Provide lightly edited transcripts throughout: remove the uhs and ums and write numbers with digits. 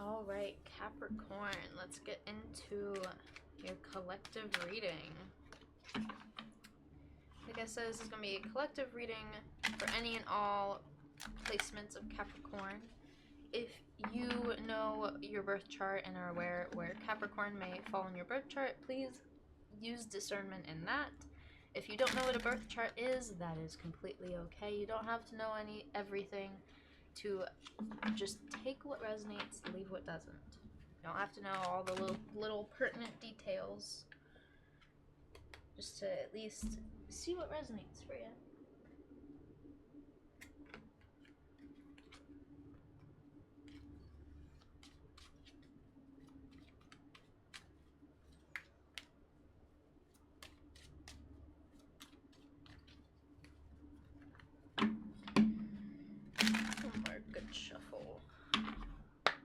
Alright, Capricorn, let's get into your collective reading. Like I said, this is going to be a collective reading for any and all placements of Capricorn. If you know your birth chart and are aware where Capricorn may fall in your birth chart, please use discernment in that. If you don't know what a birth chart is, that is completely okay. You don't have to know everything to just take what resonates, leave what doesn't. You don't have to know all the little pertinent details, just to at least see what resonates for you. One more good shuffle.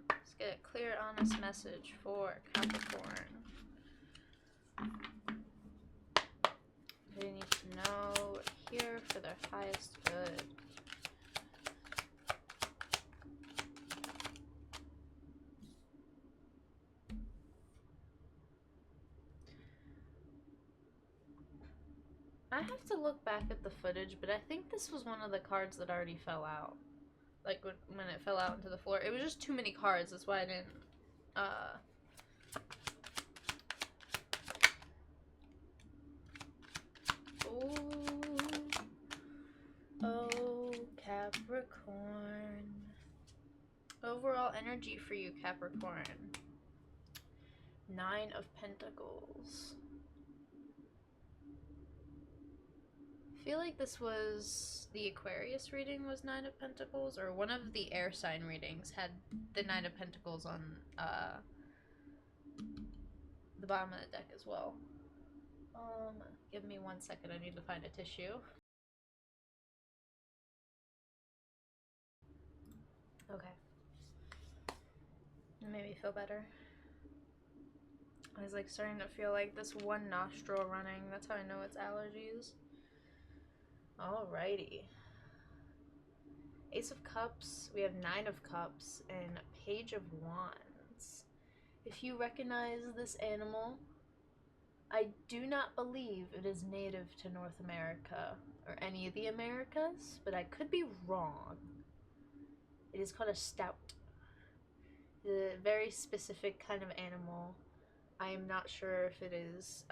Let's get a clear, honest message for Capricorn. They need to know here for their highest good. I have to look back at the footage, but I think this was one of the cards that already fell out. Like when it fell out into the floor. It was just too many cards, that's why I didn't Oh, Capricorn. Overall energy for you, Capricorn. 9 of Pentacles. I feel like this was the Aquarius reading was 9 of Pentacles, or one of the air sign readings had the 9 of Pentacles on the bottom of the deck as well. Give me 1 second, I need to find a tissue. Okay. It made me feel better. I was like starting to feel like this one nostril running. That's how I know it's allergies. Alrighty. Ace of Cups, we have 9 of Cups, and Page of Wands. If you recognize this animal, I do not believe it is native to North America or any of the Americas, but I could be wrong. It is called a stoat. A very specific kind of animal. I am not sure if it is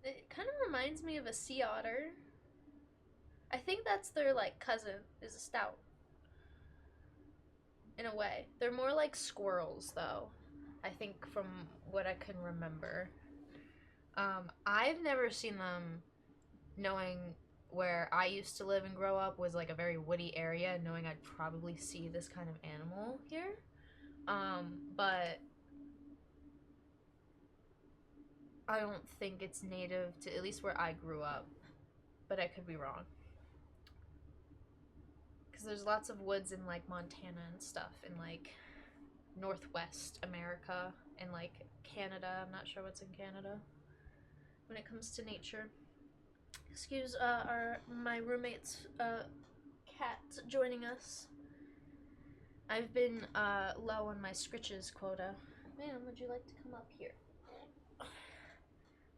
it kind of reminds me of a sea otter. I think that's their like cousin, is a stoat. In a way. They're more like squirrels though, I think, from what I can remember. I've never seen them, knowing where I used to live and grow up was like a very woody area, knowing I'd probably see this kind of animal here. But I don't think it's native to at least where I grew up, but I could be wrong. Because there's lots of woods in like Montana and stuff, in like Northwest America and like Canada. I'm not sure what's in Canada when it comes to nature. Excuse my roommate's cat joining us. I've been low on my scritches quota. Ma'am, would you like to come up here?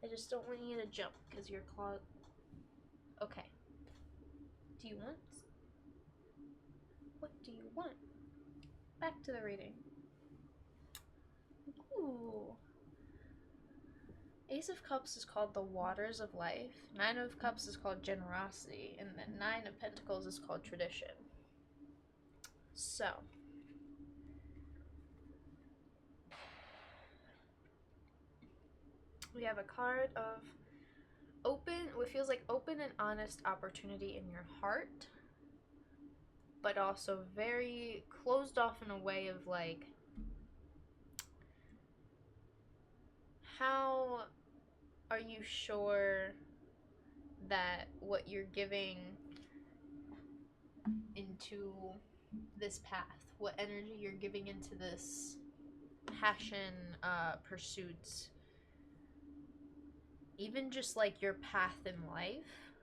I just don't want you to jump because your claw. Okay. Do you want? What do you want? Back to the reading. Ooh. Ace of Cups is called the Waters of Life. 9 of Cups is called Generosity. And then 9 of Pentacles is called Tradition. So. We have a card of open, what feels like open and honest opportunity in your heart. But also very closed off in a way of like, how are you sure that what you're giving into this path, what energy you're giving into this passion, pursuits, even just like your path in life,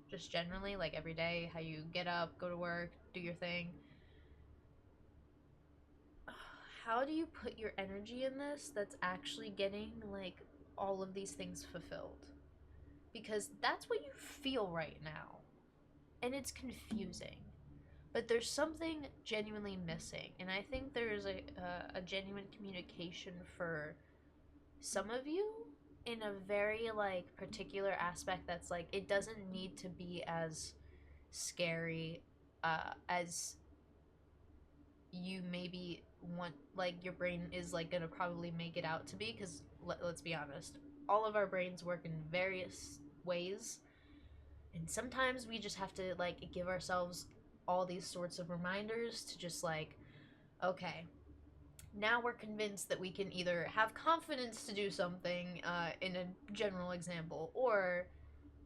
just generally, like every day, how you get up, go to work, do your thing. How do you put your energy in this that's actually getting like all of these things fulfilled? Because that's what you feel right now. And it's confusing. But there's something genuinely missing. And I think there's a genuine communication for some of you in a very like particular aspect that's like it doesn't need to be as scary as you maybe want, like your brain is like gonna probably make it out to be, because let's be honest, all of our brains work in various ways, and sometimes we just have to like give ourselves all these sorts of reminders to just like, okay, now we're convinced that we can either have confidence to do something in a general example, or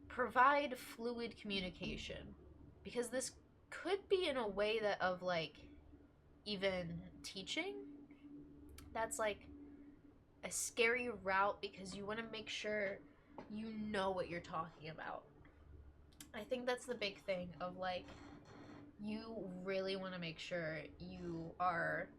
provide fluid communication, because this could be in a way that of like even teaching that's like a scary route, because you want to make sure you know what you're talking about. I think that's the big thing of like, you really want to make sure you are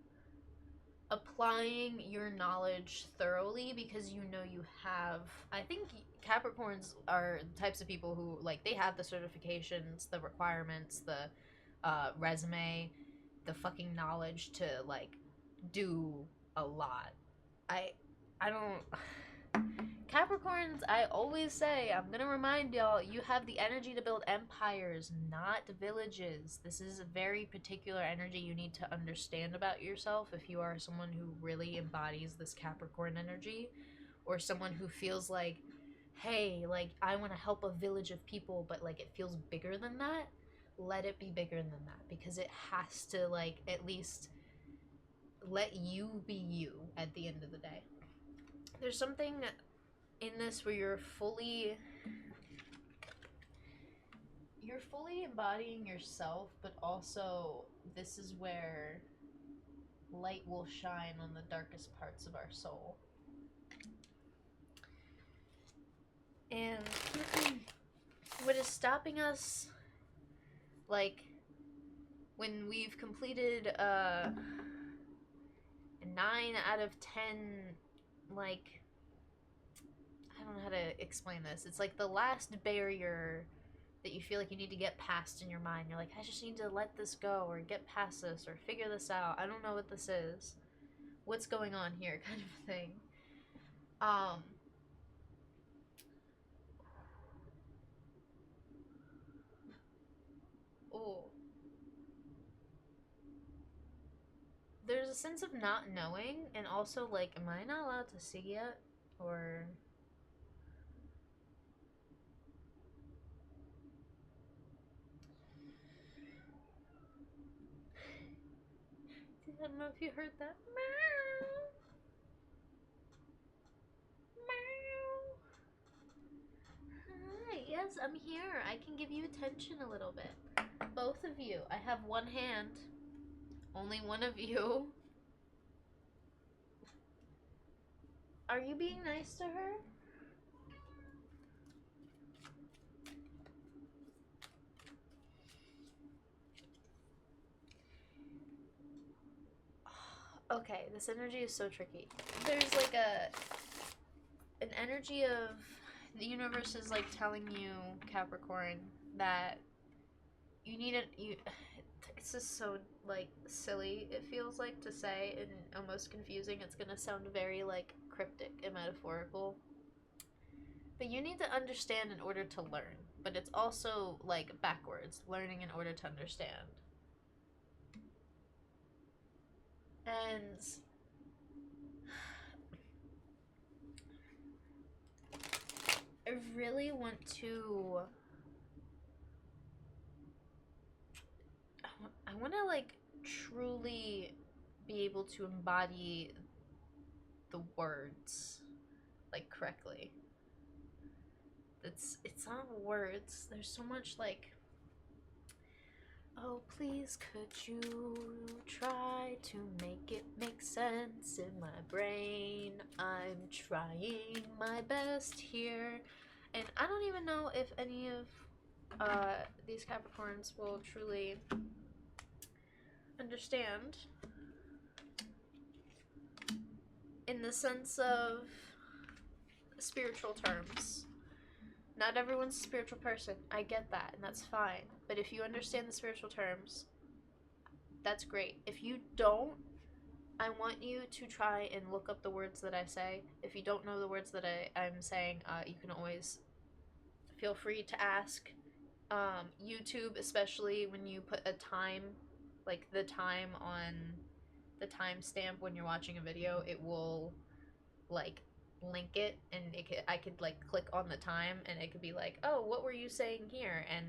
applying your knowledge thoroughly, because you know you have, I think Capricorns are the types of people who like, they have the certifications, the requirements, the resume, the fucking knowledge to like do a lot. I I don't Capricorns, I always say, I'm gonna remind y'all, you have the energy to build empires, not villages. This is a very particular energy you need to understand about yourself if you are someone who really embodies this Capricorn energy, or someone who feels like, hey, like, I want to help a village of people, but like it feels bigger than that. Let it be bigger than that, because it has to like at least let you be you at the end of the day. There's something in this where you're fully embodying yourself, but also this is where light will shine on the darkest parts of our soul. And what is stopping us, like when we've completed 9 out of 10, like, I don't know how to explain this. It's like the last barrier that you feel like you need to get past in your mind. You're like, I just need to let this go, or get past this, or figure this out. I don't know what this is. What's going on here, kind of thing. Oh. There's a sense of not knowing, and also like, am I not allowed to see yet? Or I don't know if you heard that. Meow. Meow. Hi, yes, I'm here. I can give you attention a little bit. Both of you. I have one hand. Only one of you. Are you being nice to her? Okay, this energy is so tricky. There's like an energy of the universe is like telling you, Capricorn, that you need it's just so like silly, it feels like to say, and almost confusing. It's gonna sound very like cryptic and metaphorical, but you need to understand in order to learn. But it's also like backwards, learning in order to understand. And I really want to I want to like truly be able to embody the words like correctly. It's not words. There's so much like, oh, please could you try to make it make sense in my brain? I'm trying my best here. And I don't even know if any of these Capricorns will truly understand in the sense of spiritual terms. Not everyone's a spiritual person. I get that, and that's fine. But if you understand the spiritual terms, that's great. If you don't, I want you to try and look up the words that I say. If you don't know the words that I'm saying, you can always feel free to ask. YouTube, especially when you put a time, like the time on the timestamp when you're watching a video, it will like link it, and I could like click on the time, and it could be like, oh, what were you saying here? And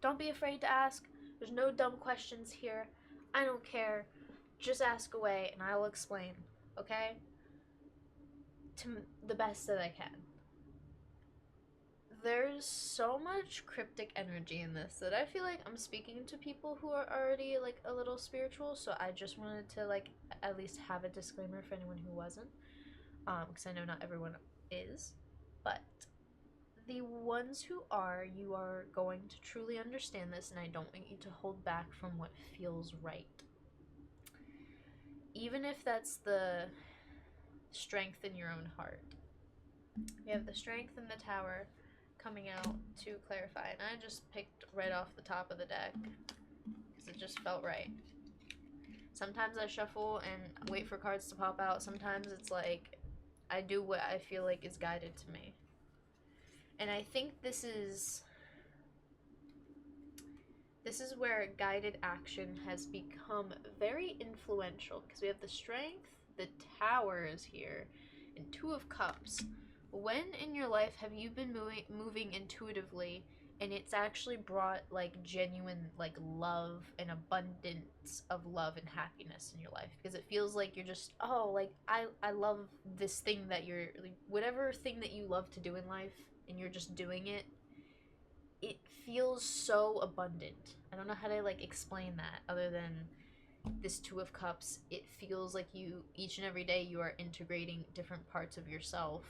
don't be afraid to ask. There's no dumb questions here. I don't care. Just ask away, and I will explain. Okay? To the best that I can. There's so much cryptic energy in this that I feel like I'm speaking to people who are already like a little spiritual, so I just wanted to like at least have a disclaimer for anyone who wasn't, because I know not everyone is, but the ones who are, you are going to truly understand this, and I don't want you to hold back from what feels right. Even if that's the strength in your own heart. We have the strength in the Tower coming out to clarify, and I just picked right off the top of the deck because it just felt right. Sometimes I shuffle and wait for cards to pop out. Sometimes it's like I do what I feel like is guided to me. And I think this is where guided action has become very influential, because we have the strength, the Tower is here, and Two of Cups. When in your life have you been moving intuitively, and it's actually brought like genuine like love and abundance of love and happiness in your life? Because it feels like you're just, oh, like I love this thing that you're like, whatever thing that you love to do in life, and you're just doing it. It feels so abundant. I don't know how to like explain that other than this Two of Cups. It feels like you, each and every day, you are integrating different parts of yourself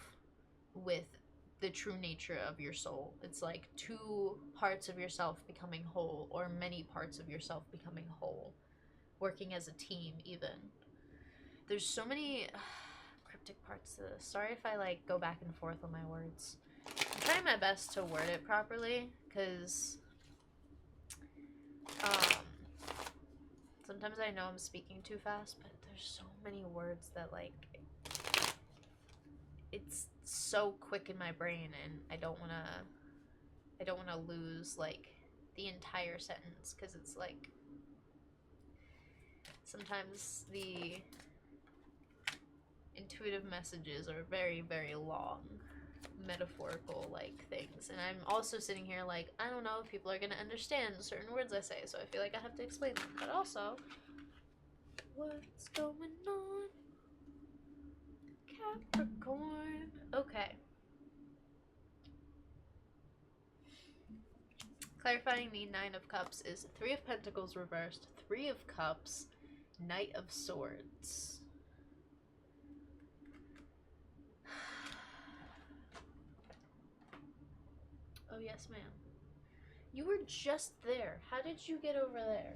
with the true nature of your soul. It's like two parts of yourself becoming whole, or many parts of yourself becoming whole, working as a team even. There's so many cryptic parts to this. Sorry if I like go back and forth on my words. I'm trying my best to word it properly, because sometimes I know I'm speaking too fast, but there's so many words that like it's so quick in my brain, and I don't want to lose like the entire sentence, because it's like sometimes the intuitive messages are very, very long, metaphorical like things, and I'm also sitting here like, I don't know if people are going to understand certain words I say, so I feel like I have to explain them. But also, what's going on, Capricorn? Okay, clarifying the Nine of Cups is Three of Pentacles reversed, Three of Cups, Knight of Swords. Oh yes, ma'am. You were just there. How did you get over there?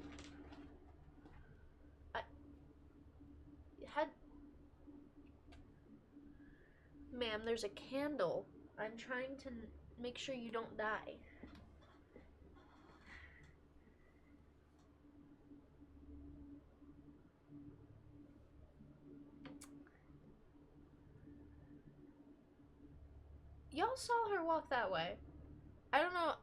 Ma'am, there's a candle. I'm trying to make sure you don't die. Y'all saw her walk that way. I don't know.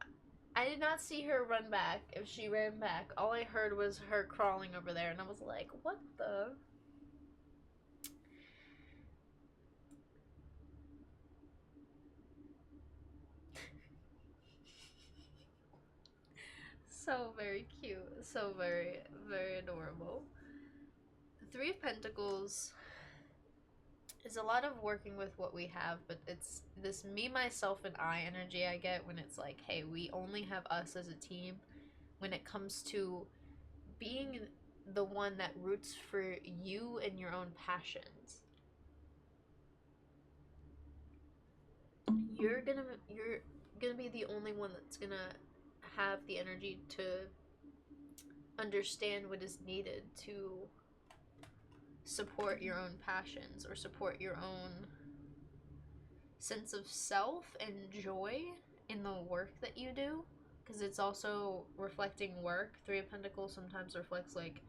I did not see her run back. If she ran back, all I heard was her crawling over there, and I was like, what the? So very cute. So very, very adorable. The Three of Pentacles is a lot of working with what we have, but it's this me, myself, and I energy I get when it's like, hey, we only have us as a team when it comes to being the one that roots for you and your own passions. You're gonna be the only one that's gonna have the energy to understand what is needed to support your own passions or support your own sense of self and joy in the work that you do, because it's also reflecting work. Three of Pentacles sometimes reflects like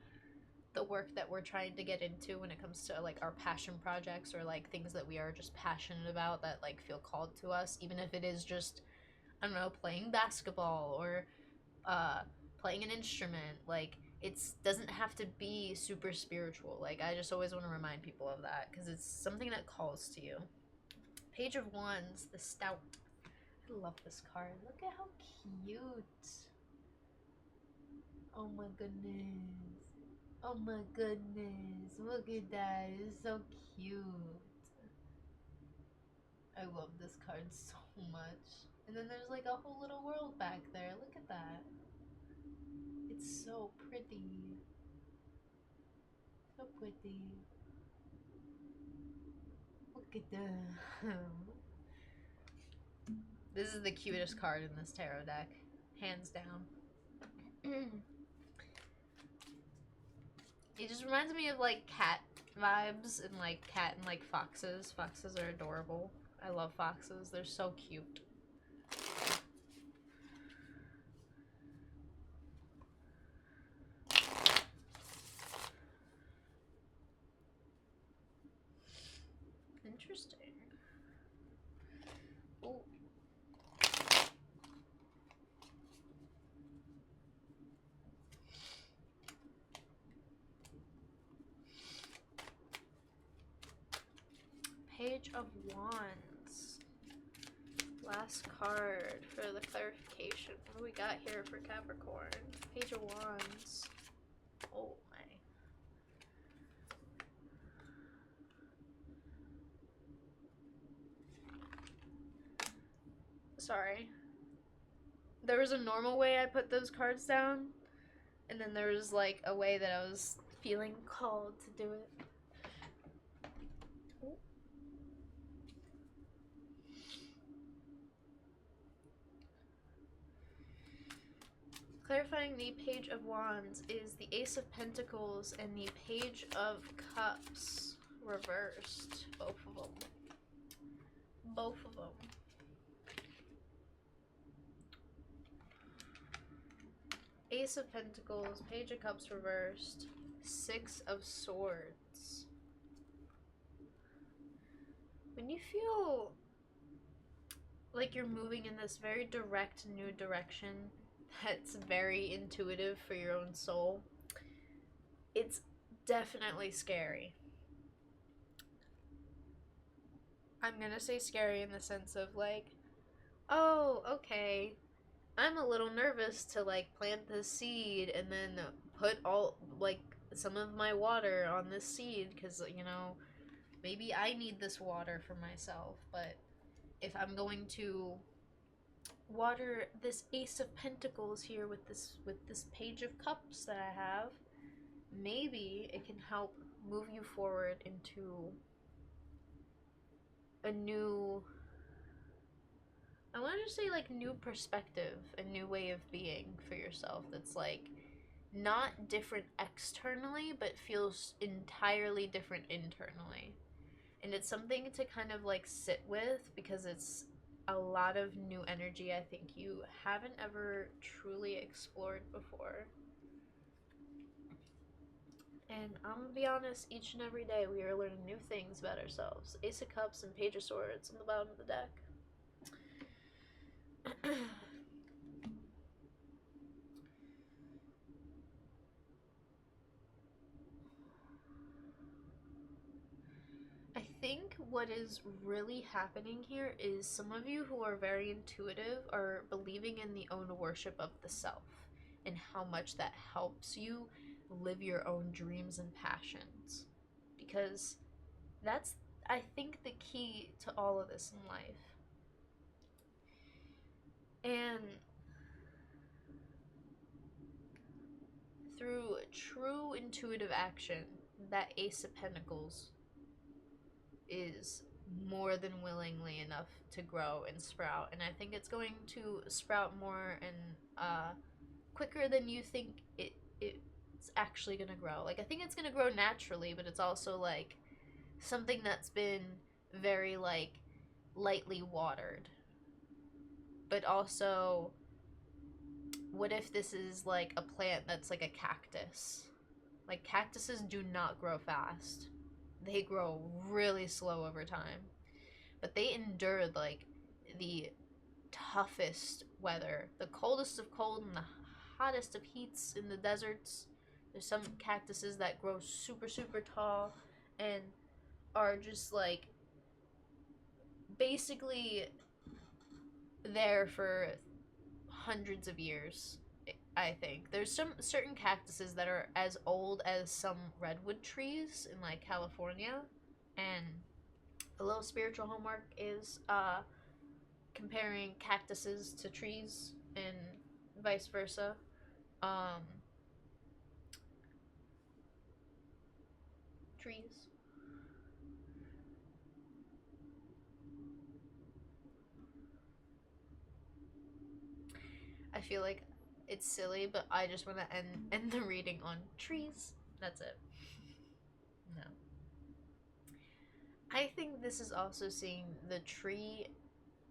the work that we're trying to get into when it comes to like our passion projects or like things that we are just passionate about that like feel called to us, even if it is just, I don't know, playing basketball or playing an instrument. Like it doesn't have to be super spiritual. Like I just always want to remind people of that because it's something that calls to you. Page of Wands, the Stout. I love this card. Look at how cute. Oh my goodness. Oh my goodness. Look at that. It's so cute. I love this card so much. And then there's like a whole little world back there. Look at that. It's so pretty. So pretty. Look at that. This is the cutest card in this tarot deck. Hands down. It just reminds me of like cat vibes and like cat and like foxes. Foxes are adorable. I love foxes. They're so cute. Interesting. Ooh. Page of Wands. Last card for the clarification. What do we got here for Capricorn? Page of Wands. Oh my. Sorry. There was a normal way I put those cards down, and then there was like a way that I was feeling called to do it. Clarifying the Page of Wands is the Ace of Pentacles and the Page of Cups reversed. Both of them. Both of them. Ace of Pentacles, Page of Cups reversed, Six of Swords. When you feel like you're moving in this very direct new direction that's very intuitive for your own soul, it's definitely scary. I'm gonna say scary in the sense of like, oh, okay, I'm a little nervous to like plant this seed and then put all like some of my water on this seed because, you know, maybe I need this water for myself. But if I'm going to water this Ace of Pentacles here with this Page of Cups that I have, maybe it can help move you forward into a new, I want to just say like new perspective, a new way of being for yourself that's like not different externally but feels entirely different internally. And it's something to kind of like sit with because it's a lot of new energy I think you haven't ever truly explored before. And I'm gonna be honest, each and every day we are learning new things about ourselves. Ace of Cups and Page of Swords on the bottom of the deck. I think what is really happening here is some of you who are very intuitive are believing in the own worship of the self and how much that helps you live your own dreams and passions. Because that's, I think, the key to all of this in life. And through true intuitive action, that Ace of Pentacles is more than willingly enough to grow and sprout, and I think it's going to sprout more and quicker than you think it's actually gonna grow. Like, I think it's gonna grow naturally, but it's also like something that's been very like lightly watered. But also, what if this is like a plant that's like a cactus? Like, cactuses do not grow fast. They grow really slow over time. But they endured like the toughest weather, the coldest of cold and the hottest of heats in the deserts. There's some cactuses that grow super, super tall and are just like basically there for hundreds of years. I think there's some certain cactuses that are as old as some redwood trees in like California, and a little spiritual homework is comparing cactuses to trees and vice versa. Um, trees. I feel like it's silly, but I just want to end the reading on trees. That's it. No. I think this is also seeing the tree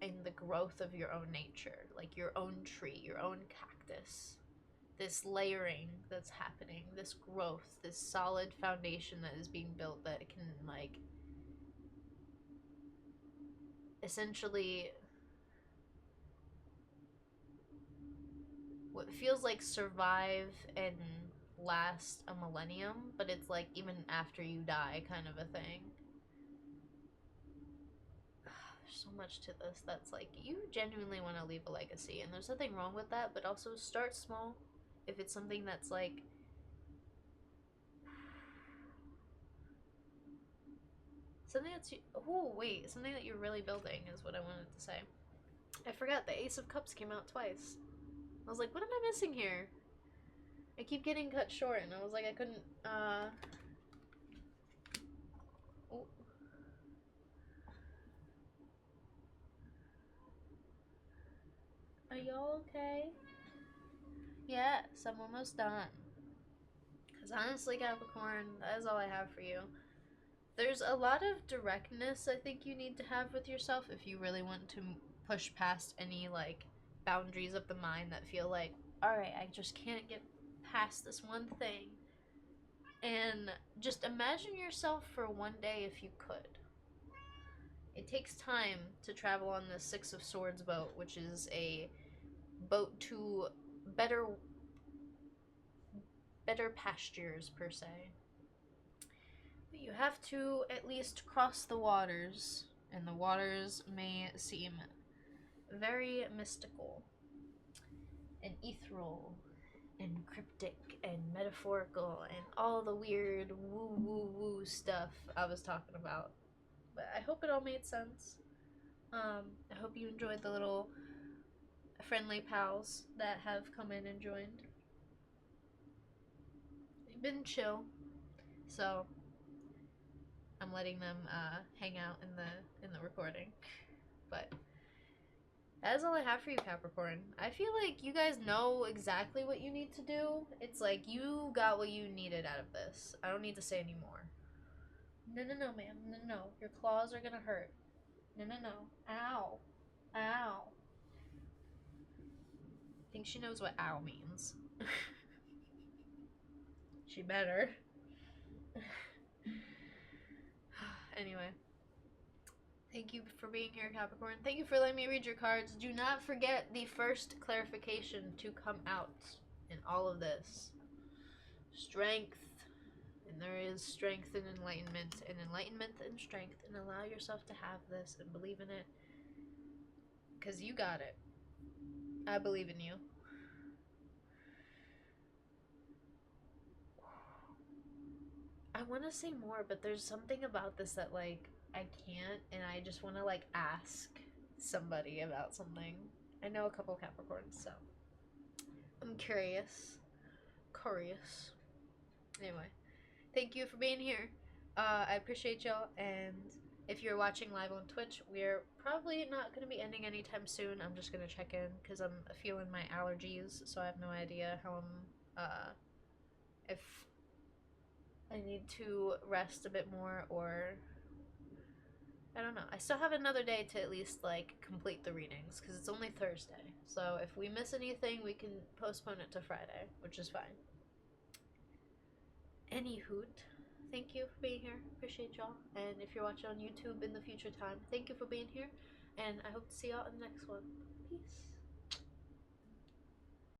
and the growth of your own nature, like your own tree, your own cactus. This layering that's happening, this growth, this solid foundation that is being built that can, like, essentially what feels like survive and last a millennium, but it's like even after you die kind of a thing. There's so much to this that's like you genuinely want to leave a legacy, and there's nothing wrong with that, but also start small. If it's something that's like something that's something that you're really building is what I wanted to say. I forgot the Ace of Cups came out twice. I was like, what am I missing here? I keep getting cut short, and I was like, I couldn't. Oh. Are y'all okay? Yes, I'm almost done. Because honestly, Capricorn, that is all I have for you. There's a lot of directness I think you need to have with yourself if you really want to push past any, like, boundaries of the mind that feel like, alright, I just can't get past this one thing. And just imagine yourself for one day if you could. It takes time to travel on the Six of Swords boat, which is a boat to better pastures per se. But you have to at least cross the waters, and the waters may seem very mystical and ethereal and cryptic and metaphorical and all the weird woo woo woo stuff I was talking about. But I hope it all made sense. I hope you enjoyed the little friendly pals that have come in and joined. They've been chill, so I'm letting them hang out in the recording. But that is all I have for you, Capricorn. I feel like you guys know exactly what you need to do. It's like you got what you needed out of this. I don't need to say any more. No, ma'am. No. Your claws are gonna hurt. No. Ow. Ow. I think she knows what ow means. She better. Anyway. Thank you for being here, Capricorn. Thank you for letting me read your cards. Do not forget the first clarification to come out in all of this. Strength. And there is strength and enlightenment and strength. And allow yourself to have this and believe in it. Because you got it. I believe in you. I want to say more, but there's something about this that, like, I can't, and I just want to, like, ask somebody about something. I know a couple Capricorns, so I'm curious. Anyway, thank you for being here. I appreciate y'all, and If you're watching live on Twitch, we're probably not going to be ending anytime soon. I'm just going to check in because I'm feeling my allergies, so I have no idea how if I need to rest a bit more or I don't know. I still have another day to at least like complete the readings because it's only Thursday. So if we miss anything, we can postpone it to Friday, which is fine. Anywho, thank you for being here. Appreciate y'all. And if you're watching on YouTube in the future time, thank you for being here. And I hope to see y'all in the next one. Peace.